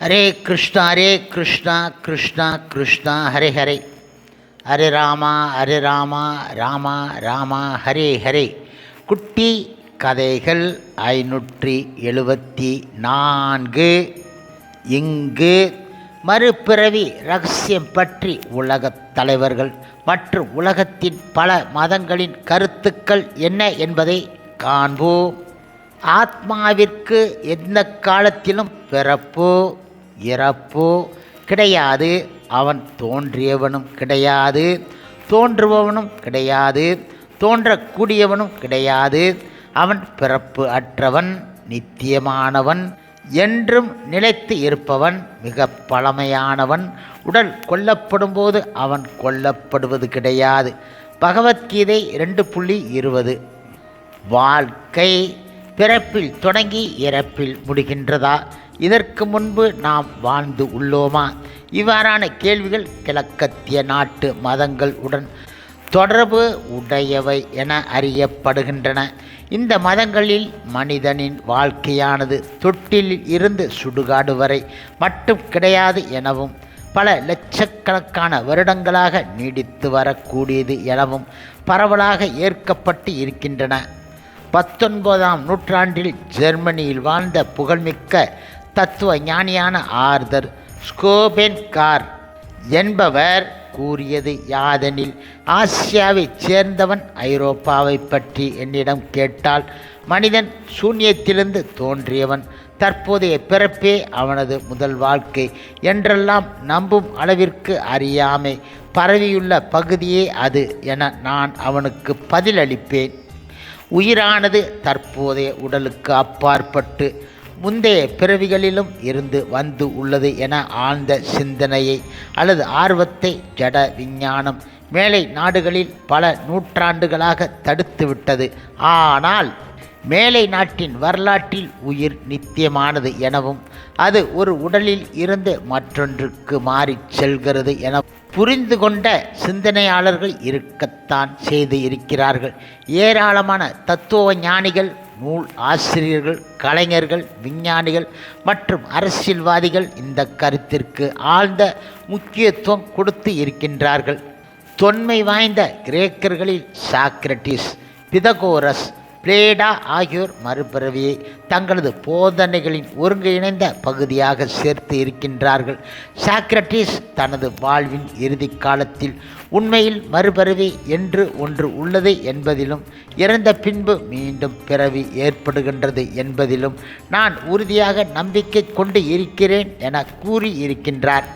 ஹரே கிருஷ்ணா கிருஷ்ணா கிருஷ்ணா ஹரே ஹரே, ஹரே ராமா ராமா ராமா ஹரே ஹரே. குட்டி கதைகள் 574. இங்கு மறுபிறவி ரகசியம் பற்றி உலகத் தலைவர்கள் மற்றும் உலகத்தின் பல மதங்களின் கருத்துக்கள் என்ன என்பதை காண்போம். ஆத்மாவிற்கு எந்த காலத்திலும் பிறப்போ இறப்போ கிடையாது. அவன் தோன்றியவனும் கிடையாது, தோன்றுபவனும் கிடையாது, தோன்றக்கூடியவனும் கிடையாது. அவன் பிறப்பு அற்றவன், நித்தியமானவன், என்றும் நிலைத்து இருப்பவன், மிக பழமையானவன். உடல் கொல்லப்படும் போது அவன் கொல்லப்படுவது கிடையாது. பகவத்கீதை 2.20. வாழ்க்கை பிறப்பில் தொடங்கி இறப்பில் முடிகின்றதா? இதற்கு முன்பு நாம் வாழ்ந்து உள்ளோமா? இவ்வாறான கேள்விகள் கிழக்கத்திய நாட்டு மதங்கள் உடன் தொடர்பு உடையவை என அறியப்படுகின்றன. இந்த மதங்களில் மனிதனின் வாழ்க்கையானது தொட்டிலில் இருந்து சுடுகாடு வரை மட்டும் கிடையாது எனவும், பல லட்சக்கணக்கான வருடங்களாக நீடித்து வரக்கூடியது எனவும் பரவலாக ஏற்கப்பட்டு இருக்கின்றன. 19ஆம் நூற்றாண்டில் ஜெர்மனியில் வாழ்ந்த புகழ்மிக்க தத்துவ ஞானியான ஆர்தர் ஸ்கோபென்கார் என்பவர் கூறியது யாதெனில், ஆசியாவைச் சேர்ந்தவன் ஐரோப்பாவை பற்றி என்னிடம் கேட்டால், மனிதன் சூன்யத்திலிருந்து தோன்றியவன், தற்போதைய பிறப்பே அவனது முதல் வாழ்க்கை என்றெல்லாம் நம்பும் அளவிற்கு அறியாமை பரவியுள்ள பகுதியே அது என நான் அவனுக்கு பதிலளிப்பேன். உயிரானது தற்போதைய உடலுக்கு அப்பாற்பட்டு முந்தைய பிறவிகளிலும் இருந்து வந்து உள்ளது என ஆழ்ந்த சிந்தனையை அல்லது ஆர்வத்தை ஜட விஞ்ஞானம் மேலை நாடுகளில் பல நூற்றாண்டுகளாக தடுத்துவிட்டது. ஆனால் மேலை நாட்டின் வரலாற்றில் உயிர் நித்தியமானது எனவும், அது ஒரு உடலில் இருந்து மற்றொன்றுக்கு மாறி செல்கிறது என புரிந்து கொண்ட சிந்தனையாளர்கள் இருக்கத்தான் செய்து இருக்கிறார்கள். ஏராளமான தத்துவ ஞானிகள், நூல் ஆசிரியர்கள், கலைஞர்கள், விஞ்ஞானிகள் மற்றும் அரசியல்வாதிகள் இந்த கருத்திற்கு ஆழ்ந்த முக்கியத்துவம் கொடுத்து இருக்கின்றார்கள். தொன்மை வாய்ந்த கிரேக்கர்களில் சாக்ரட்டிஸ், பிதகோரஸ், பிளேடா ஆகியோர் மறுபிறவியை தங்களது போதனைகளின் ஒருங்கிணைந்த பகுதியாக சேர்த்து இருக்கின்றார்கள். சாக்ரட்டிஸ் தனது வாழ்வின் இறுதி காலத்தில் உண்மையில் மறுபிறவி என்று ஒன்று உள்ளது என்பதிலும், இறந்த பின்பு மீண்டும் பிறவி ஏற்படுகின்றது என்பதிலும் நான் உறுதியாக நம்பிக்கை கொண்டு இருக்கிறேன் என கூறியிருக்கின்றார்.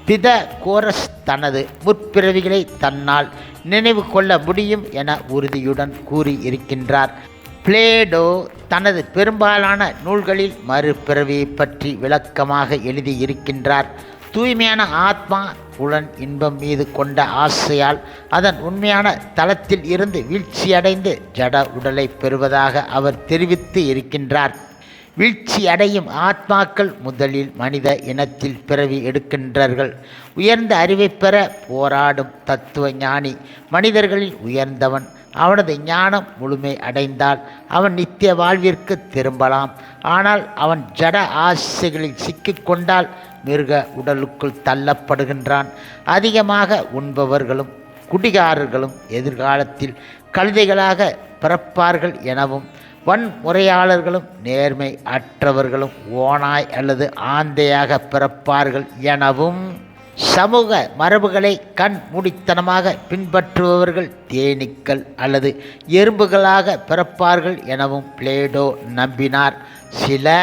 பிதகோரஸ் தனது முற்பிறவிகளை தன்னால் நினைவு கொள்ள முடியும் என உறுதியுடன் கூறியிருக்கின்றார். பிளேடோ தனது பெரும்பாலான நூல்களில் மறுபிறவியை பற்றி விளக்கமாக எழுதியிருக்கின்றார். தூய்மையான ஆத்மா புலன் இன்பம் மீது கொண்ட ஆசையால் அதன் உண்மையான தளத்தில் இருந்து வீழ்ச்சியடைந்து ஜட உடலை பெறுவதாக அவர் தெரிவித்து இருக்கின்றார். வீழ்ச்சி அடையும் ஆத்மாக்கள் முதலில் மனித இனத்தில் பிறவி எடுக்கின்றார்கள். உயர்ந்த அறிவை பெற போராடும் தத்துவ ஞானி மனிதர்களில் உயர்ந்தவன். அவனது ஞானம் முழுமை அடைந்தால் அவன் நித்திய வாழ்விற்கு திரும்பலாம். ஆனால் அவன் ஜட ஆசைகளில் சிக்கிக்கொண்டால் மிருக உடலுக்குள் தள்ளப்படுகின்றான். அதிகமாக உண்பவர்களும் குடிகாரர்களும் எதிர்காலத்தில் கழுதைகளாக பிறப்பார்கள் எனவும், வன்முறையாளர்களும் நேர்மை அற்றவர்களும் ஓநாய் அல்லது ஆந்தையாக பிறப்பார்கள் எனவும், சமூக மரபுகளை கண் மூடித்தனமாக பின்பற்றுபவர்கள் தேனீக்கள் அல்லது எறும்புகளாக பிறப்பார்கள் எனவும் பிளேடோ நம்பினார். சில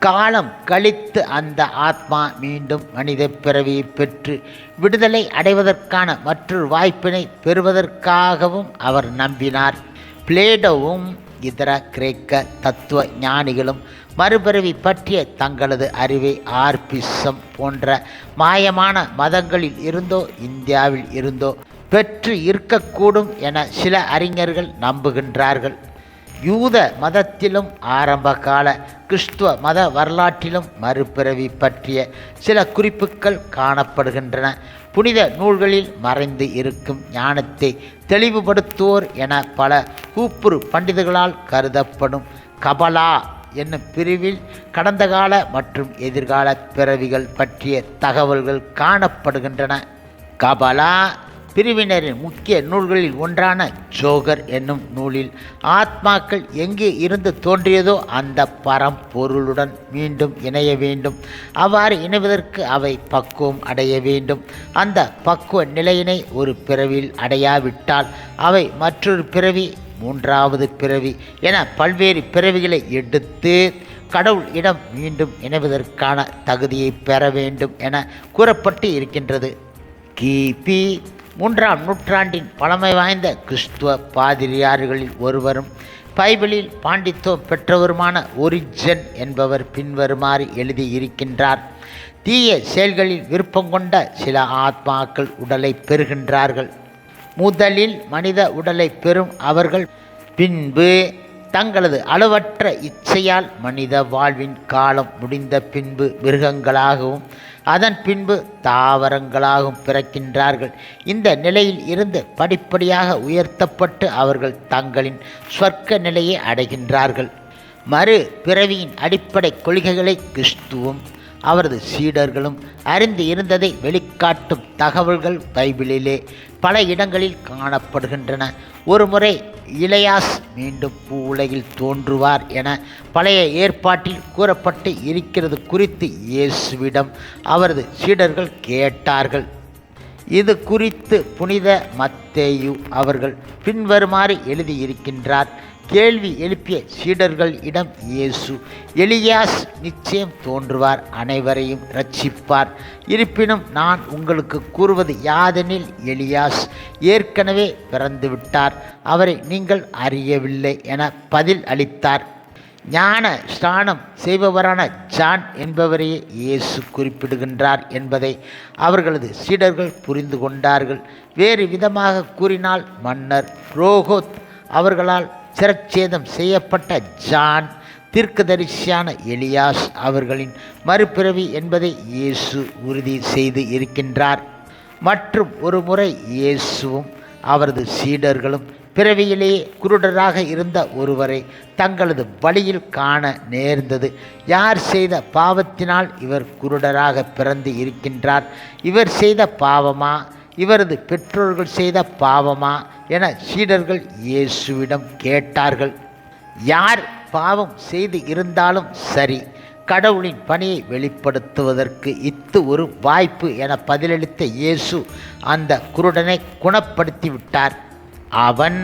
காலம் கழித்து அந்த ஆத்மா மீண்டும் மனித பிறவியை பெற்று விடுதலை அடைவதற்கான மற்றொரு வாய்ப்பினை பெறுவதற்காகவும் அவர் நம்பினார். பிளேடோவும் இதர கிரேக்க தத்துவ ஞானிகளும் மறுபிறவி பற்றிய தங்களது அறிவை ஆர்பிசம் போன்ற மாயமான மதங்களில் இருந்தோ இந்தியாவில் இருந்தோ பெற்று இருக்கக்கூடும் என சில அறிஞர்கள் நம்புகின்றார்கள். யூத மதத்திலும் ஆரம்பகால கிறிஸ்துவ மத வரலாற்றிலும் மறுபிறவி பற்றிய சில குறிப்புகள் காணப்படுகின்றன. புனித நூல்களில் மறைந்து இருக்கும் ஞானத்தை தெளிவுபடுத்துவோர் என பல கூப்புரு பண்டிதர்களால் கருதப்படும் கபலா என்னும் பிரிவில் கடந்த கால மற்றும் எதிர்கால பிறவிகள் பற்றிய தகவல்கள் காணப்படுகின்றன. கபலா பிரிவினரின் முக்கிய நூல்களில் ஒன்றான ஜோகர் என்னும் நூலில் ஆத்மாக்கள் எங்கு இருந்து தோன்றியதோ அந்த பரம்பொருளுடன் மீண்டும் இணைய வேண்டும். அவ்வாறு இணைவதற்கு அவை பக்குவம் அடைய வேண்டும். அந்த பக்குவ நிலையினை ஒரு பிறவியில் அடையாவிட்டால் அவை மற்றொரு பிறவி, மூன்றாவது பிறவி என பல்வேறு பிறவிகளை எடுத்து கடவுள் இடம் மீண்டும் இணைவதற்கான தகுதியை பெற வேண்டும் என கூறப்பட்டு இருக்கின்றது. கிபி 3ஆம் நூற்றாண்டின் பழமை வாய்ந்த கிறிஸ்துவ பாதிரியார்களில் ஒருவரும் பைபிளில் பாண்டித்துவம் பெற்றவருமான ஒரிஜன் என்பவர் பின்வருமாறு எழுதியிருக்கின்றார். தீய செயல்களில் விருப்பம் கொண்ட சில ஆத்மாக்கள் உடலை பெறுகின்றார்கள். முதலில் மனித உடலை பெறும் அவர்கள் பின்பு தங்களது அளவற்ற இச்சையால் மனித வாழ்வின் காலம் முடிந்த பின்பு மிருகங்களாகவும் அதன் பின்பு தாவரங்களாகவும் பிறக்கின்றார்கள். இந்த நிலையில் இருந்து படிப்படியாக உயர்த்தப்பட்டு அவர்கள் தங்களின் சொர்க்க நிலையை அடைகின்றார்கள். மறு பிறவியின் அடிப்படை கொள்கைகளை கிறிஸ்துவும் அவரது சீடர்களும் அறிந்து இருந்ததை வெளிக்காட்டும் தகவல்கள் பைபிளிலே பல இடங்களில் காணப்படுகின்றன. ஒருமுறை இளையாஸ் மீண்டும் பூவுலகில் தோன்றுவார் என பழைய ஏற்பாட்டில் கூறப்பட்டு இருக்கிறது குறித்து இயேசுவிடம் அவரது சீடர்கள் கேட்டார்கள். இது குறித்து புனித மத்தேயு அவர்கள் பின்வருமாறு எழுதியிருக்கின்றார். கேள்வி எழுப்பிய சீடர்கள் இடம் இயேசு, எலியாஸ் நிச்சயம் தோன்றுவார், அனைவரையும் இரட்சிப்பார். இருப்பினும் நான் உங்களுக்கு கூறுவது யாதெனில் எலியாஸ் ஏற்கனவே பிறந்துவிட்டார், அவரை நீங்கள் அறியவில்லை என பதில் அளித்தார். ஞான ஸ்நானம் செய்பவரான ஜான் என்பவரையே இயேசு குறிப்பிடுகின்றார் என்பதை அவர்களது சீடர்கள் புரிந்து கொண்டார்கள். வேறு விதமாக கூறினால் மன்னர் ரோகோத் அவர்களால் சிரச்சேதம் செய்யப்பட்ட ஜான் தீர்க்கதரிசியான எலியாஸ் அவர்களின் மறுபிறவி என்பதை இயேசு உறுதி செய்து இருக்கின்றார். மற்றும் ஒரு முறை இயேசுவும் அவரது சீடர்களும் பிறவியிலேயே குருடராக இருந்த ஒருவரை தங்களது வழியில் காண நேர்ந்தது. யார் செய்த பாவத்தினால் இவர் குருடராக பிறந்து இருக்கின்றார்? இவர் செய்த பாவமா, இவரது பெற்றோர்கள் செய்த பாவமா என சீடர்கள் இயேசுவிடம் கேட்டார்கள். யார் பாவம் செய்து இருந்தாலும் சரி, கடவுளின் பணியை வெளிப்படுத்துவதற்கு இத்து ஒரு வாய்ப்பு என பதிலளித்த இயேசு அந்த குருடனை குணப்படுத்தி விட்டார். அவன்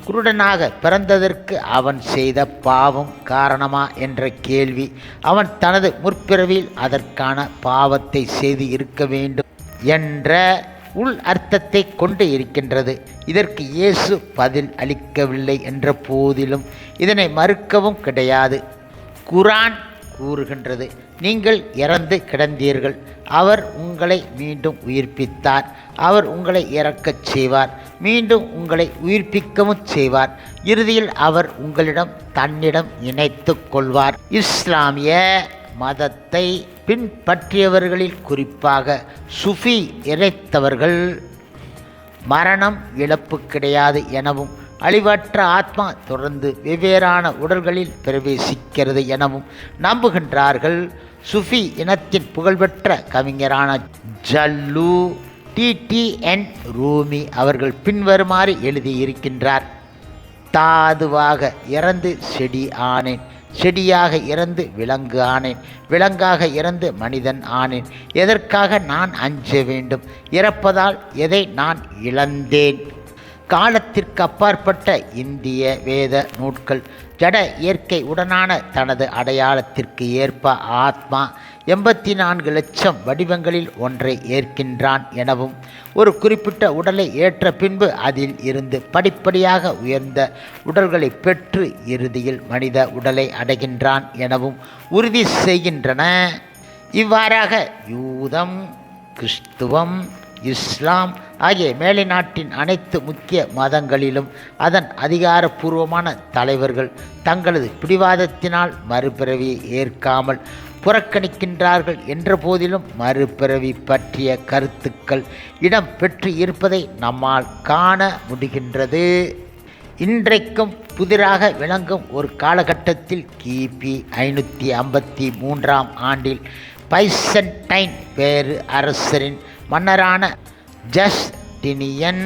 குருடனாக பிறந்ததற்கு அவன் செய்த பாவம் காரணமா என்ற கேள்வி அவன் தனது முற்பிறவியில் அதற்கான பாவத்தை செய்து இருக்க வேண்டும் என்ற உள் அர்த்தத்தை கொண்டு இருக்கின்றது. இதற்கு இயேசு பதில் அளிக்கவில்லை என்ற போதிலும் இதனை மறுக்கவும் கிடையாது. குரான் கூறுகின்றது, நீங்கள் இறந்து கிடந்தீர்கள், அவர் உங்களை மீண்டும் உயிர்ப்பித்தார், அவர் உங்களை இறக்கச் செய்வார், மீண்டும் உங்களை உயிர்ப்பிக்கவும் செய்வார், இறுதியில் அவர் உங்களிடம் தன்னிடம் இணைத்து கொள்வார். இஸ்லாமிய மதத்தை பின்பற்றியவர்களில் குறிப்பாக சுஃபி இறைத்தவர்கள் மரணம் இழப்பு கிடையாது எனவும் அழிவற்ற ஆத்மா தொடர்ந்து வெவ்வேறான உடல்களில் பிரவேசிக்கிறது எனவும் நம்புகின்றார்கள். சுஃபி இனத்தின் புகழ்பெற்ற கவிஞரான ஜல்லு TTN ரூமி அவர்கள் பின்வருமாறு எழுதியிருக்கின்றார். தாதுவாக இறந்து செடி ஆனேன், செடியாக இறந்து விலங்கு ஆனேன், விலங்காக இறந்து மனிதன் ஆனேன். எதற்காக நான் அஞ்ச வேண்டும்? இறப்பதால் எதை நான் இழந்தேன்? காலத்திற்கு அப்பாற்பட்ட இந்திய வேத நூட்கள் ஜட இயற்கை உடனான தனது அடையாளத்திற்கு ஏற்ப ஆத்மா 84 லட்சம் வடிவங்களில் ஒன்றை ஏற்கின்றான் எனவும், ஒரு குறிப்பிட்ட உடலை ஏற்ற பின்பு அதில் இருந்து படிப்படியாக உயர்ந்த உடல்களை பெற்று இறுதியில் மனித உடலை அடைகின்றான் எனவும் உறுதி செய்கின்றன. இவ்வாறாக யூதம், கிறிஸ்துவம், இஸ்லாம் ஆகிய மேலை நாட்டின் அனைத்து முக்கிய மதங்களிலும் அதன் அதிகாரப்பூர்வமான தலைவர்கள் தங்களது பிடிவாதத்தினால் மறுபிறவியை ஏற்காமல் புறக்கணிக்கின்றார்கள் என்ற போதிலும் மறுபிறவி பற்றிய கருத்துக்கள் இடம் பெற்று இருப்பதை நம்மால் காண முடிகின்றது. இன்றைக்கும் புதிராக விளங்கும் ஒரு காலகட்டத்தில் கிபி 553ஆம் ஆண்டில் பைசன்டைன் பேரு அரசரின் மன்னரான ஜஸ்டினியன்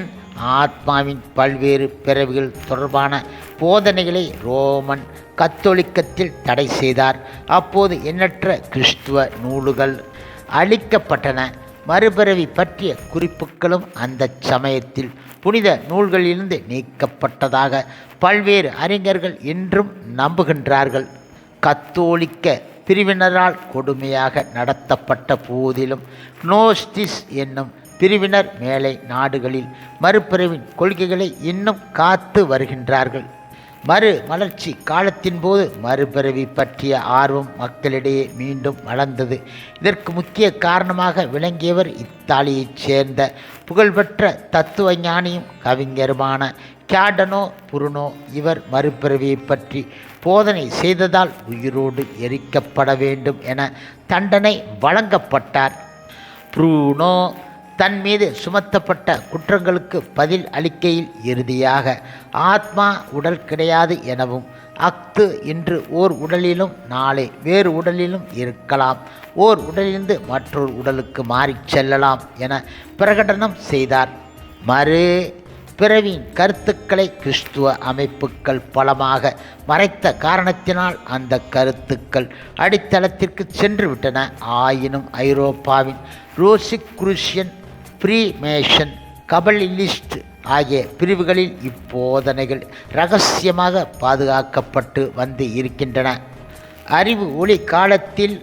ஆத்மாவின் பல்வேறு பிறவிகள் தொடர்பான போதனைகளை ரோமன் கத்தோலிக்கத்தில் தடை செய்தார். அப்போது எண்ணற்ற கிறிஸ்துவ நூல்கள் அழிக்கப்பட்டன. மறுபிறவி பற்றிய குறிப்புகளும் அந்த சமயத்தில் புனித நூல்களிலிருந்து நீக்கப்பட்டதாக பல்வேறு அறிஞர்கள் இன்றும் நம்புகின்றார்கள். கத்தோலிக்க பிரிவினரால் கொடுமையாக நடத்தப்பட்ட போதிலும் நோஸ்டிஸ் என்னும் பிரிவினர் மேலை நாடுகளில் மறுபிறவின் கொள்கைகளை இன்னும் காத்து வருகின்றார்கள். மறுமலர்ச்சி காலத்தின் போது மறுபிறவி பற்றிய ஆர்வம் மக்களிடையே மீண்டும் வளர்ந்தது. இதற்கு முக்கிய காரணமாக விளங்கியவர் இத்தாலியைச் சேர்ந்த புகழ்பெற்ற தத்துவ ஞானியும் கவிஞருமான கியாடனோ புருனோ. இவர் மறுபிறவியை பற்றி போதனை செய்ததால் உயிரோடு எரிக்கப்பட வேண்டும் என தண்டனை வழங்கப்பட்டார். புருனோ தன் மீது சுமத்தப்பட்ட குற்றங்களுக்கு பதில் அளிக்கையில் இறுதியாக ஆத்மா உடல் கிடையாது எனவும், அஃது இன்று ஓர் உடலிலும் நாளை வேறு உடலிலும் இருக்கலாம், ஓர் உடலிலிருந்து மற்றொரு உடலுக்கு மாறிச் செல்லலாம் என பிரகடனம் செய்தார். மறு பிறவியின் கருத்துக்களை கிறிஸ்துவ அமைப்புகள் பலமாக மறைத்த காரணத்தினால் அந்த கருத்துக்கள் அடித்தளத்திற்கு சென்று விட்டன. ஆயினும் ஐரோப்பாவின் ரோசிக்ரூசியன், ஃப்ரீமேஷன், கபலிலிஸ்ட் ஆகிய பிரிவுகளில் இப்போதனைகள் இரகசியமாக பாதுகாக்கப்பட்டு வந்து இருக்கின்றன. அறிவு ஒளி காலத்தில்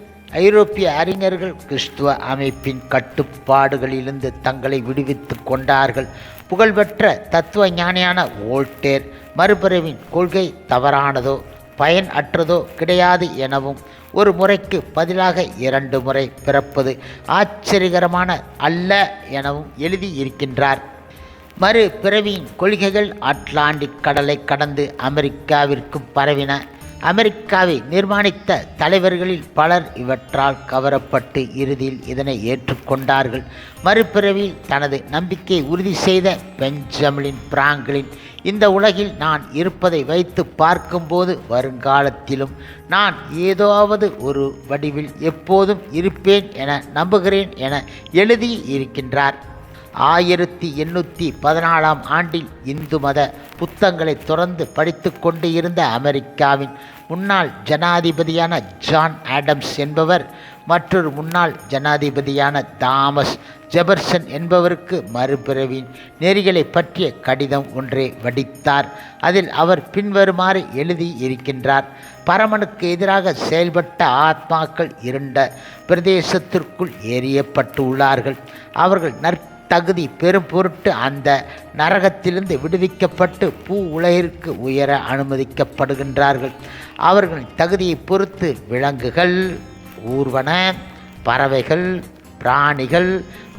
ஐரோப்பிய அறிஞர்கள் கிறிஸ்துவ அமைப்பின் கட்டுப்பாடுகளிலிருந்து தங்களை விடுவித்து கொண்டார்கள். புகழ்பெற்ற தத்துவ ஞானியான வோல்டேர் மறுபிறவின் கொள்கை தவறானதோ பயன் அற்றதோ கிடையாது எனவும், ஒரு முறைக்கு பதிலாக 2 முறை பிறப்பது ஆச்சரியகரமான அல்ல எனவும் எழுதியிருக்கின்றார். மறுபிறவியின் கொள்கைகள் அட்லாண்டிக் கடலை கடந்து அமெரிக்காவிற்கும் பரவின. அமெரிக்காவை நிர்மாணித்த தலைவர்களில் பலர் இவற்றால் கவரப்பட்டு இறுதியில் இதனை ஏற்றுக்கொண்டார்கள். மறுபிறவியில் தனது நம்பிக்கையை உறுதி செய்த பெஞ்சமின் பிராங்கிலின், இந்த உலகில் நான் இருப்பதை வைத்து பார்க்கும்போது வருங்காலத்திலும் நான் ஏதாவது ஒரு வடிவில் எப்போதும் இருப்பேன் என நம்புகிறேன் என எழுதி இருக்கின்றார். 1814ஆம் ஆண்டில் இந்து மத புத்தகங்களை தொடர்ந்து படித்து கொண்டு இருந்த அமெரிக்காவின் முன்னாள் ஜனாதிபதியான ஜான் ஆடம்ஸ் என்பவர் மற்றொரு முன்னாள் ஜனாதிபதியான தாமஸ் ஜெபர்சன் என்பவருக்கு மறுபிறவியின் நெறிகளை பற்றிய கடிதம் ஒன்றை வடித்தார். அதில் அவர் பின்வருமாறு எழுதி இருக்கின்றார். பரமனுக்கு எதிராக செயல்பட்ட ஆத்மாக்கள் இருண்ட பிரதேசத்திற்குள் எறியப்பட்டு உள்ளார்கள். அவர்கள் நற்தகுதி பெரும் பொருட்டு அந்த நரகத்திலிருந்து விடுவிக்கப்பட்டு பூ உலகிற்கு உயர அனுமதிக்கப்படுகின்றார்கள். அவர்களின் தகுதியை பொறுத்து விலங்குகள், ஊர்வன, பறவைகள், பிராணிகள்,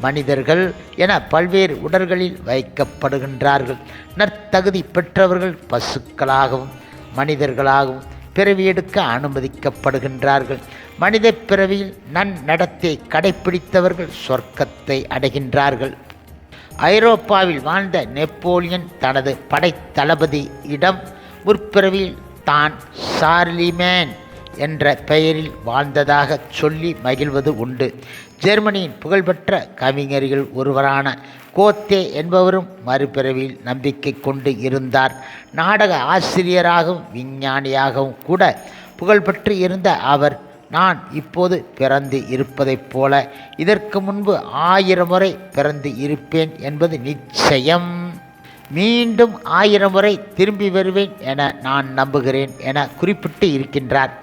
மனிதர்கள் என பல்வேறு உடல்களில் வைக்கப்படுகின்றார்கள். நற்தகுதி பெற்றவர்கள் பசுக்களாகவும் மனிதர்களாகவும் பிறவியெடுக்க அனுமதிக்கப்படுகின்றார்கள். மனித பிறவியில் நன்னடத்தை கடைப்பிடித்தவர்கள் சொர்க்கத்தை அடைகின்றார்கள். ஐரோப்பாவில் வாழ்ந்த நெப்போலியன் தனது படைத்தளபதியிடம் முற்பிறவியில் தான் சார்லிமேன் என்ற பெயரில் வாழ்ந்ததாக சொல்லி மகிழ்வது உண்டு. ஜெர்மனியின் புகழ்பெற்ற கவிஞர்கள் ஒருவரான கோத்தே என்பவரும் மறுபிறவியில் நம்பிக்கை கொண்டு இருந்தார். நாடக ஆசிரியராகவும் விஞ்ஞானியாகவும் கூட புகழ்பெற்று இருந்த அவர், நான் இப்போது பிறந்து இருப்பதைப் போல இதற்கு முன்பு 1000 முறை பிறந்து இருப்பேன் என்பது நிச்சயம். மீண்டும் 1000 முறை திரும்பி வருவேன் என நான் நம்புகிறேன் என குறிப்பிட்டு இருக்கின்றார்.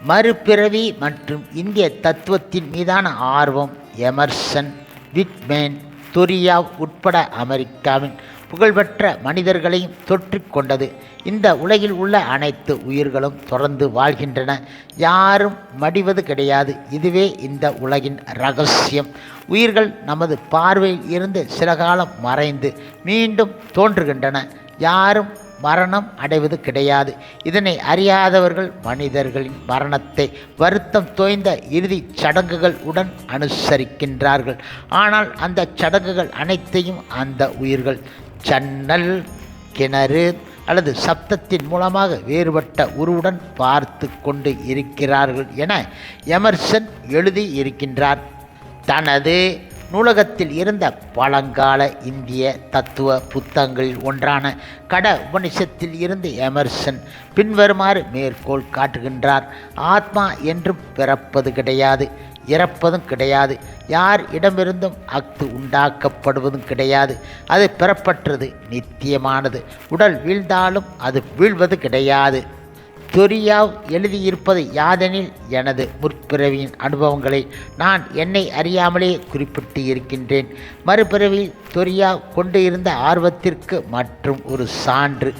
மறுபிறவி மற்றும் இந்திய தத்துவத்தின் மீதான ஆர்வம் எமர்சன், விட்மேன், தொரியாவ் உட்பட அமெரிக்காவின் புகழ்பெற்ற மனிதர்களையும் தொற்றிக் கொண்டது. இந்த உலகில் உள்ள அனைத்து உயிர்களும் தொடர்ந்து வாழ்கின்றன. யாரும் மடிவது கிடையாது. இதுவே இந்த உலகின் இரகசியம். உயிர்கள் நமது பார்வையில் இருந்து சில காலம் மறைந்து மீண்டும் தோன்றுகின்றன. யாரும் மரணம் அடைவது கிடையாது. இதனை அறியாதவர்கள் மனிதர்களின் மரணத்தை வருத்தம் தோய்ந்த இறுதி சடங்குகள் உடன் அனுசரிக்கின்றார்கள். ஆனால் அந்த சடங்குகள் அனைத்தையும் அந்த உயிர்கள் ஜன்னல், கிணறு, அல்லது சப்தத்தின் மூலமாக வேறுபட்ட உருவுடன் பார்த்து கொண்டு இருக்கிறார்கள் என எமர்சன் எழுதி இருக்கின்றார். தனது நூலகத்தில் இருந்த பழங்கால இந்திய தத்துவ புத்தகங்களில் ஒன்றான கட உபனிஷத்தில் இருந்து எமர்சன் பின்வருமாறு மேற்கோள் காட்டுகின்றார். ஆத்மா என்றும் பிறப்பது கிடையாது, இறப்பதும் கிடையாது. யார் இடமிருந்தும் அஃது உண்டாக்கப்படுவதும் கிடையாது. அது பெறப்பட்டது, நித்தியமானது. உடல் வீழ்ந்தாலும் அது வீழ்வது கிடையாது. தொரியாவ் எழுதியிருப்பது யாதெனில், எனது முற்பிறவியின் அனுபவங்களை நான் என்னை அறியாமலே குறிப்பிட்டு இருக்கின்றேன். மறுபிறவியில் தொரியாவ் கொண்டு இருந்த ஆர்வத்திற்கு மற்றும் ஒரு சான்று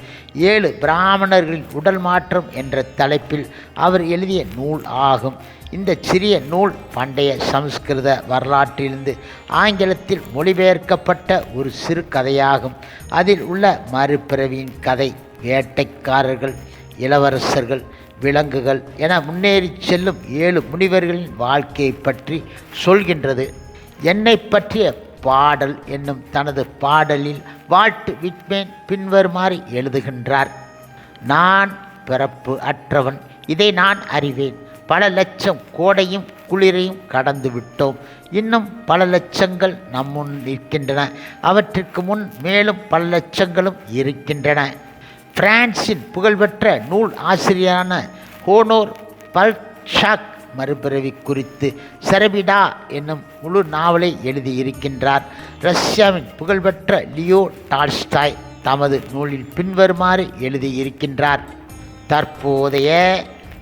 7 பிராமணர்களின் உடல் மாற்றம் என்ற தலைப்பில் அவர் எழுதிய நூல் ஆகும். இந்த சிறிய நூல் பண்டைய சமஸ்கிருத வரலாற்றிலிருந்து ஆங்கிலத்தில் மொழிபெயர்க்கப்பட்ட ஒரு சிறு கதையாகும். அதில் உள்ள மறுபிறவியின் கதை வேட்டைக்காரர்கள், இளவரசர்கள், விலங்குகள் என முன்னேறி செல்லும் 7 முனிவர்களின் வாழ்க்கையை பற்றி சொல்கின்றது. என்னை பற்றிய பாடல் என்னும் தனது பாடலில் வால்ட் விட்மேன் பின்வருமாறு எழுதுகின்றார். நான் பிறப்பு அற்றவன், இதை நான் அறிவேன். பல லட்சம் கோடையும் குளிரையும் கடந்து விட்டோம். இன்னும் பல லட்சங்கள் நம்முன் நிற்கின்றன. அவற்றிற்கு முன் மேலும் பல லட்சங்களும் இருக்கின்றன. பிரான்சின் புகழ்பெற்ற நூல் ஆசிரியரான ஹோனோர் பல்ஷாக் மறுபிறவி குறித்து செரபிடா என்னும் முழு நாவலை எழுதியிருக்கின்றார். ரஷ்யாவின் புகழ்பெற்ற லியோ டால்ஸ்டாய் தமது நூலில் பின்வருமாறு எழுதியிருக்கின்றார். தற்போதைய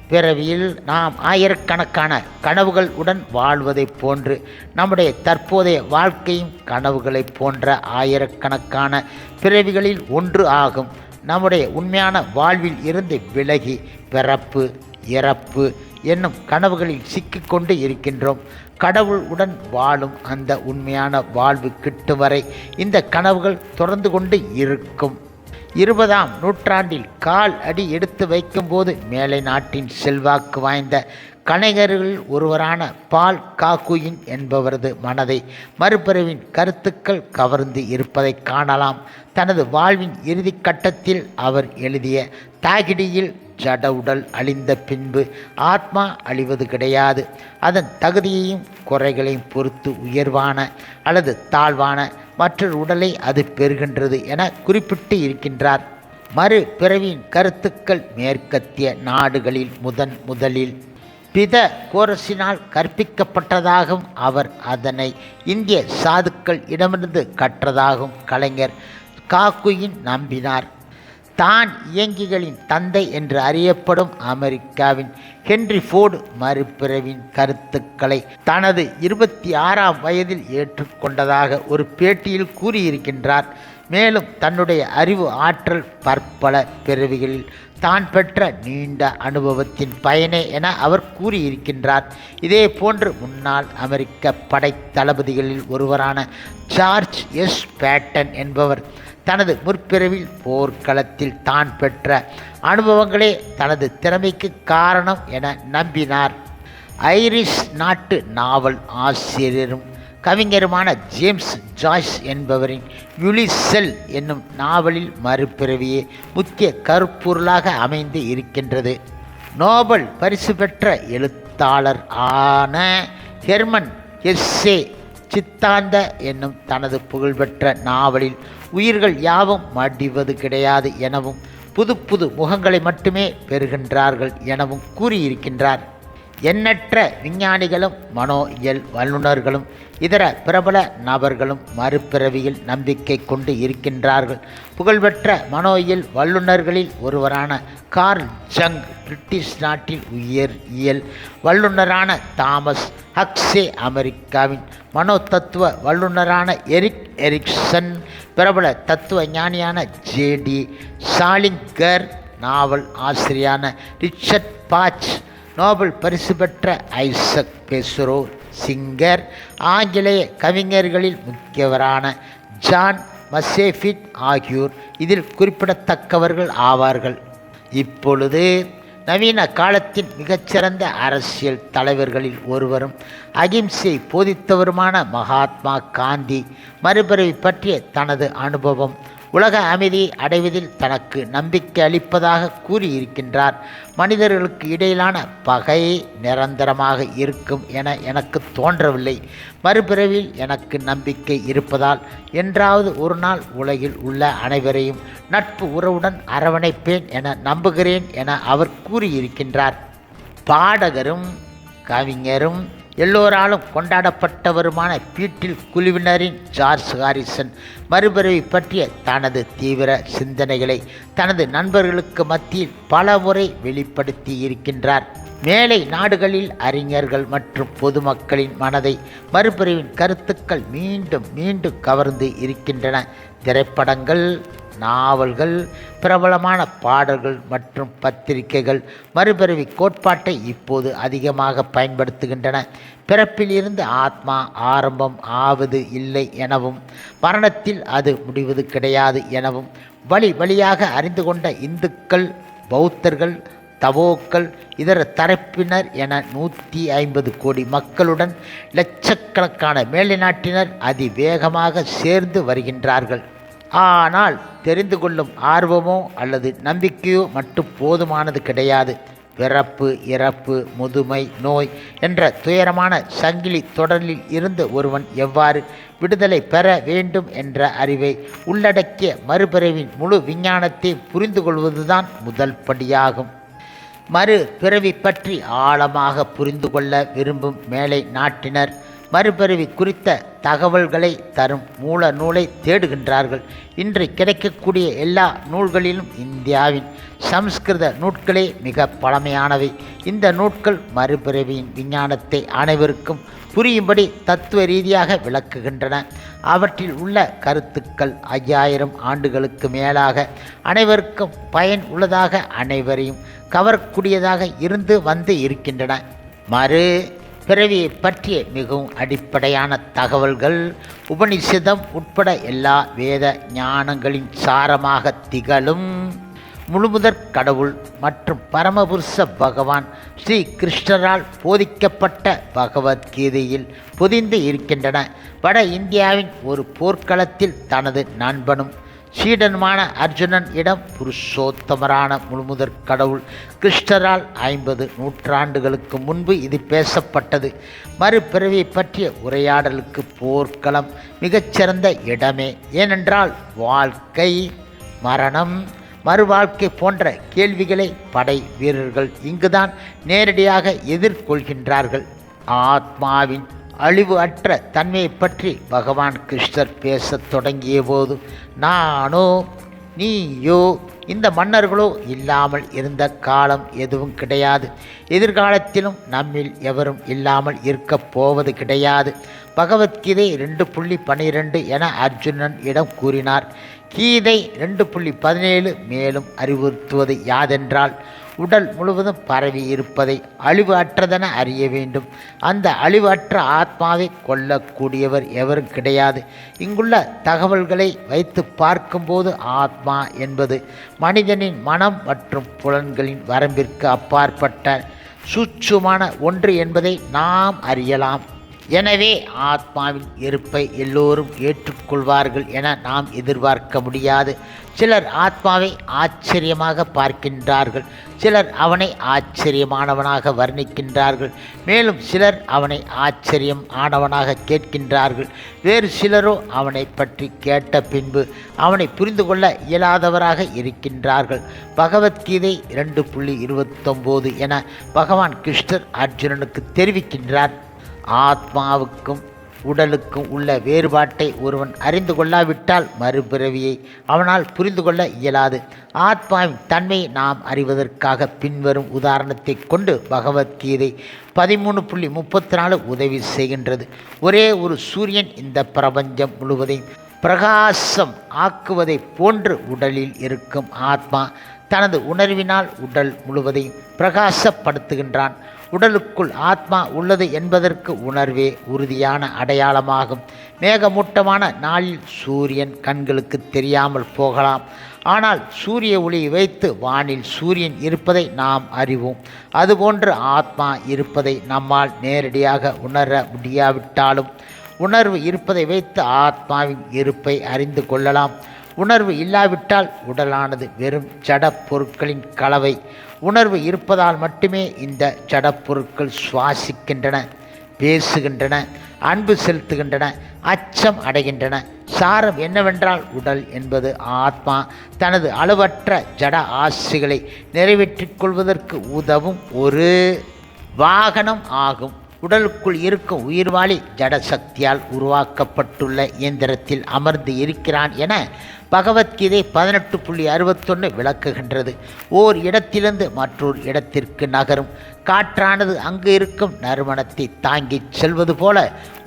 பிறவியில் நாம் ஆயிரக்கணக்கான கனவுகள் உடன் வாழ்வதைப் போன்று நம்முடைய தற்போதைய வாழ்க்கையும் கனவுகளைப் போன்ற ஆயிரக்கணக்கான பிறவிகளில் ஒன்று ஆகும். நம்முடைய உண்மையான வாழ்வில் இருந்து விலகி பிறப்பு, இறப்பு என்னும் கனவுகளில் சிக்கிக்கொண்டு இருக்கின்றோம். கடவுள் உடன் வாழும் அந்த உண்மையான வாழ்வு கிட்டும் வரை இந்த கனவுகள் தொடர்ந்து கொண்டு இருக்கும். 20ஆம் நூற்றாண்டில் கால் அடி எடுத்து வைக்கும்போது மேலை நாட்டின் செல்வாக்கு வாய்ந்த கலைஞர்களில் ஒருவரான பால் காகுயின் என்பவரது மனதை மறுபிறவின் கருத்துக்கள் கவர்ந்து இருப்பதை காணலாம். தனது வாழ்வின் இறுதி கட்டத்தில் அவர் எழுதிய தாகிடியில், ஜட உடல் அழிந்த பின்பு ஆத்மா அழிவது கிடையாது. அதன் தகுதியையும் குறைகளையும் பொறுத்து உயர்வான அல்லது தாழ்வான மற்றொரு உடலை அது பெறுகின்றது என குறிப்பிட்டு இருக்கின்றார். மறு பிறவியின் கருத்துக்கள் மேற்கத்திய நாடுகளில் முதலில் பித கோரஸினால் கற்பிக்கப்பட்டதாகவும் அவர் அதனை இந்திய சாதுக்கள் இடமிருந்து கற்றதாகவும் கலைஞர் காகுயின் நம்பினார். தான் இயங்கிகளின் தந்தை என்று அறியப்படும் அமெரிக்காவின் ஹென்றி ஃபோர்டு மறுபிறவின் கருத்துக்களை தனது 26ஆம் வயதில் ஏற்றுக்கொண்டதாக ஒரு பேட்டியில் கூறியிருக்கின்றார். மேலும் தன்னுடைய அறிவு ஆற்றல் பற்பல பிறவிகளில் தான் பெற்ற நீண்ட அனுபவத்தின் பயனே என அவர் கூறியிருக்கின்றார். இதே போன்று முன்னாள் அமெரிக்க படை தளபதிகளில் ஒருவரான ஜார்ஜ் எஸ் பேட்டன் என்பவர் தனது முற்பிறவில் போர்க்களத்தில் தான் பெற்ற அனுபவங்களே தனது திறமைக்கு காரணம் என நம்பினார். ஐரிஷ் நாட்டு நாவல் ஆசிரியரும் கவிஞருமான ஜேம்ஸ் ஜாய்ஸ் என்பவரின் யுலிசெல் என்னும் நாவலில் மறுபிறவியே முக்கிய கருப்பொருளாக அமைந்து இருக்கின்றது. நோபல் பரிசு பெற்ற எழுத்தாளர் ஆன ஹெர்மன் ஹெஸ்ஸே சித்தாந்த என்னும் தனது புகழ்பெற்ற நாவலில் உயிர்கள் யாவும் மடிவது கிடையாது எனவும் புது புது முகங்களை மட்டுமே பெறுகின்றார்கள் எனவும் கூறியிருக்கின்றார். எண்ணற்ற விஞ்ஞானிகளும் மனோ இயல் வல்லுநர்களும் இதர பிரபல நபர்களும் மறுபிறவியில் நம்பிக்கை கொண்டு இருக்கின்றார்கள். புகழ்பெற்ற மனோயியல் வல்லுநர்களில் ஒருவரான கார்ல் ஜங், பிரிட்டிஷ் நாட்டில் உயிரியல் வல்லுநரான தாமஸ் ஹக்ஸே, அமெரிக்காவின் மனோ தத்துவ வல்லுநரான எரிக் எரிக்சன், பிரபல தத்துவ ஞானியான ஜேடி சாலிங்கர், நாவல் ஆசிரியரான ரிச்சர்ட் பாச், நோபல் பரிசு பெற்ற ஐசக் பெசுரோ சிங்கர், ஆங்கிலேய கவிஞர்களில் முக்கியவரான ஜான் மசேஃபிட் ஆகியோர் இதில் குறிப்பிடத்தக்கவர்கள் ஆவார்கள். இப்பொழுது நவீன காலத்தின் மிகச்சிறந்த அரசியல் தலைவர்களில் ஒருவரும் அகிம்சை போதித்தவருமான மகாத்மா காந்தி மறுபிறவி பற்றிய தனது அனுபவம் உலக அமைதியை அடைவதில் தனக்கு நம்பிக்கை அளிப்பதாக கூறியிருக்கின்றார். மனிதர்களுக்கு இடையிலான பகை நிரந்தரமாக இருக்கும் என எனக்கு தோன்றவில்லை. மறுபிறவில் எனக்கு நம்பிக்கை இருப்பதால் என்றாவது ஒரு நாள் உலகில் உள்ள அனைவரையும் நட்பு உறவுடன் அரவணைப்பேன் என நம்புகிறேன் என அவர் கூறியிருக்கின்றார். பாடகரும் கவிஞரும் எல்லோராலும் கொண்டாடப்பட்டவருமான பீட்டில் குழுவினரின் ஜார்ஜ் ஹாரிசன் மறுபிறவி பற்றிய தனது தீவிர சிந்தனைகளை தனது நண்பர்களுக்கு மத்தியில் பல முறை வெளிப்படுத்தி இருக்கின்றார். மேலை நாடுகளில் அறிஞர்கள் மற்றும் பொதுமக்களின் மனதை மறுபிறவின் கருத்துக்கள் மீண்டும் மீண்டும் கவர்ந்து இருக்கின்றன. திரைப்படங்கள், நாவல்கள், பிரபலமான பாடல்கள் மற்றும் பத்திரிகைகள் மறுபிறவி கோட்பாட்டை இப்போது அதிகமாக பயன்படுத்துகின்றன. பிறப்பில் இருந்து ஆத்மா ஆரம்பம் ஆவது இல்லை எனவும் மரணத்தில் அது முடிவது கிடையாது எனவும் வழி வழியாக அறிந்து கொண்ட இந்துக்கள், பௌத்தர்கள், தவோக்கள், இதர தரப்பினர் என 150 கோடி மக்களுடன் லட்சக்கணக்கான மேலை நாட்டினர் அதிவேகமாக சேர்ந்து வருகின்றார்கள். ஆனால் தெரிந்து கொள்ளும் ஆர்வமோ அல்லது நம்பிக்கையோ மட்டும் போதுமானது கிடையாது. பிறப்பு, இறப்பு, முதுமை, நோய் என்ற துயரமான சங்கிலி தொடரில் இருந்து ஒருவன் எவ்வாறு விடுதலை பெற வேண்டும் என்ற அறிவை உள்ளடக்கிய மறுபிறவின் முழு விஞ்ஞானத்தை புரிந்து கொள்வதுதான் முதல் படியாகும். மறுபிறவி பற்றி ஆழமாக புரிந்து கொள்ள விரும்பும் மேலை நாட்டினர் மறுபிறவி குறித்த தகவல்களை தரும் மூல நூலை தேடுகின்றார்கள். இன்று கிடைக்கக்கூடிய எல்லா நூல்களிலும் இந்தியாவின் சமஸ்கிருத நூட்களே மிக பழமையானவை. இந்த நூட்கள் மறுபிறவியின் விஞ்ஞானத்தை அனைவருக்கும் புரியும்படி தத்துவ ரீதியாக விளக்குகின்றன. அவற்றில் உள்ள கருத்துக்கள் 5000 ஆண்டுகளுக்கு மேலாக அனைவருக்கும் பயன் உள்ளதாக, அனைவரையும் கவரக்கூடியதாக இருந்து வந்து இருக்கின்றன. மறு பிறவியை பற்றிய மிகவும் அடிப்படையான தகவல்கள் உபனிஷதம் உட்பட எல்லா வேத ஞானங்களின் சாரமாக திகழும் முழுமுதற் கடவுள் மற்றும் பரமபுருஷ பகவான் ஸ்ரீ கிருஷ்ணரால் போதிக்கப்பட்ட பகவத்கீதையில் பொதிந்து இருக்கின்றன. வட இந்தியாவின் ஒரு போர்க்களத்தில் தனது நண்பனும் சீடனுமான அர்ஜுனன் இடம் புருஷோத்தமரான முழுமுதற் கடவுள் கிருஷ்ணரால் 50 நூற்றாண்டுகளுக்கு முன்பு இது பேசப்பட்டது. மறுபிறவியை பற்றிய உரையாடலுக்கு போர்க்களம் மிகச்சிறந்த இடமே. ஏனென்றால் வாழ்க்கை, மரணம், மறுவாழ்க்கை போன்ற கேள்விகளை படை வீரர்கள் இங்குதான் நேரடியாக எதிர்கொள்கின்றார்கள். ஆத்மாவின் அழிவு அற்ற தன்மையை பற்றி பகவான் கிருஷ்ணர் பேசத் தொடங்கிய போது நானோ நீயோ இந்த மன்னர்களோ இல்லாமல் இருந்த காலம் எதுவும் கிடையாது. எதிர்காலத்திலும் நம்மில் எவரும் இல்லாமல் இருக்கப் போவது கிடையாது. பகவத்கீதை 2.12 என அர்ஜுனன் இடம் கூறினார். கீதை 2.17 மேலும் அறிவுறுத்துவது யாதென்றால் உடல் முழுவதும் பரவி இருப்பதை அழிவு அற்றதென அறிய வேண்டும். அந்த அழிவு அற்ற ஆத்மாவை கொல்லக்கூடியவர் எவரும் கிடையாது. இங்குள்ள தகவல்களை வைத்து பார்க்கும்போது ஆத்மா என்பது மனிதனின் மனம் மற்றும் புலன்களின் வரம்பிற்கு அப்பாற்பட்ட சூட்சுமான ஒன்று என்பதை நாம் அறியலாம். எனவே ஆத்மாவின் இருப்பை எல்லோரும் ஏற்றுக்கொள்வார்கள் என நாம் எதிர்பார்க்க முடியாது. சிலர் ஆத்மாவை ஆச்சரியமாக பார்க்கின்றார்கள், சிலர் அவனை ஆச்சரியமானவனாக வர்ணிக்கின்றார்கள், மேலும் சிலர் அவனை ஆச்சரியம் ஆனவனாக கேட்கின்றார்கள். வேறு சிலரோ அவனை பற்றி கேட்ட பின்பு அவனை புரிந்து கொள்ள இயலாதவராக இருக்கின்றார்கள். பகவத்கீதை 2.29 என பகவான் கிருஷ்ணர் அர்ஜுனனுக்கு தெரிவிக்கின்றார். ஆத்மாவுக்கும் உடலுக்கும் உள்ள வேறுபாட்டை ஒருவன் அறிந்து கொள்ளாவிட்டால் மறுபிறவியை அவனால் புரிந்து கொள்ள இயலாது. ஆத்மாவின் தன்மையை நாம் அறிவதற்காக பின்வரும் உதாரணத்தை கொண்டு பகவத்கீதை 13.34 உதவி செய்கின்றது. ஒரே ஒரு சூரியன் இந்த பிரபஞ்சம் முழுவதையும் பிரகாசம் ஆக்குவதை போன்று உடலில் இருக்கும் ஆத்மா தனது உணர்வினால் உடல் முழுவதையும் பிரகாசப்படுத்துகின்றான். உடலுக்குள் ஆத்மா உள்ளது என்பதற்கு உணர்வே உறுதியான அடையாளமாகும். மேகமூட்டமான நாளில் சூரியன் கண்களுக்கு தெரியாமல் போகலாம். ஆனால் சூரிய ஒளியை வைத்து வானில் சூரியன் இருப்பதை நாம் அறிவோம். அதுபோன்று ஆத்மா இருப்பதை நம்மால் நேரடியாக உணர முடியாவிட்டாலும் உணர்வு இருப்பதை வைத்து ஆத்மாவின் இருப்பை அறிந்து கொள்ளலாம். உணர்வு இல்லாவிட்டால் உடலானது வெறும் ஜட பொருட்களின் கலவை. உணர்வு இருப்பதால் மட்டுமே இந்த ஜட பொருட்கள் சுவாசிக்கின்றன, பேசுகின்றன, அன்பு செலுத்துகின்றன, அச்சம் அடைகின்றன. சாரம் என்னவென்றால், உடல் என்பது ஆத்மா தனது அளவற்ற ஜட ஆசைகளை நிறைவேற்றிக் கொள்வதற்கு உதவும் ஒரு வாகனம் ஆகும். உடலுக்குள் இருக்கும் உயிர்வாளி ஜட சக்தியால் உருவாக்கப்பட்டுள்ள இயந்திரத்தில் அமர்ந்து இருக்கிறான் என பகவத்கீதை 18.61 விளக்குகின்றது. ஓர் இடத்திலிருந்து மற்றொரு இடத்திற்கு நகரும் காற்றானது அங்கு இருக்கும் நறுமணத்தை தாங்கிச் செல்வது போல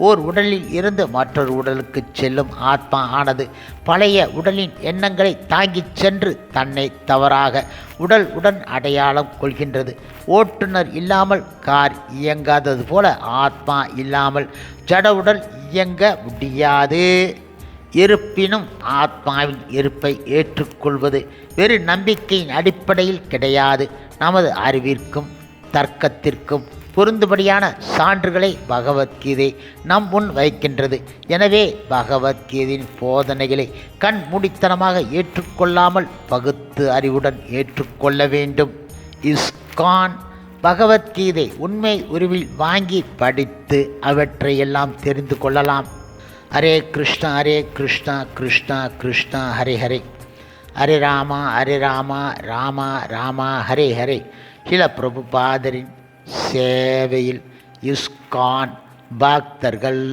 ஓர் உடலில் இருந்து மற்றொரு உடலுக்கு செல்லும் ஆத்மா ஆனது பழைய உடலின் எண்ணங்களை தாங்கிச் சென்று தன்னை தவறாக உடன் அடையாளம் கொள்கின்றது. ஓட்டுநர் இல்லாமல் கார் இயங்காதது போல ஆத்மா இல்லாமல் ஜட உடல் இயங்க முடியாது. இருப்பினும் ஆத்மாவின் இருப்பை ஏற்றுக்கொள்வது வெறு நம்பிக்கையின் அடிப்படையில் கிடையாது. நமது அறிவிற்கும் தர்க்கத்திற்கும் பொருந்துபடியான சான்றுகளை பகவத்கீதை நம் முன் வைக்கின்றது. எனவே பகவத்கீதையின் போதனைகளை கண் மூடித்தனமாக ஏற்றுக்கொள்ளாமல் பகுத்து அறிவுடன் ஏற்றுக்கொள்ள வேண்டும். இஸ்கான் பகவத்கீதை உண்மை உருவில் வாங்கி படித்து அவற்றையெல்லாம் தெரிந்து கொள்ளலாம். ஹரே கிருஷ்ணா கிருஷ்ணா கிருஷ்ணா ஹரே ஹரே, ஹரே ராமா ராமா ராமா ஹரே ஹரே. சில பிரபுபாதரின் சேவையில் இஸ்கான் பக்தர்கள்.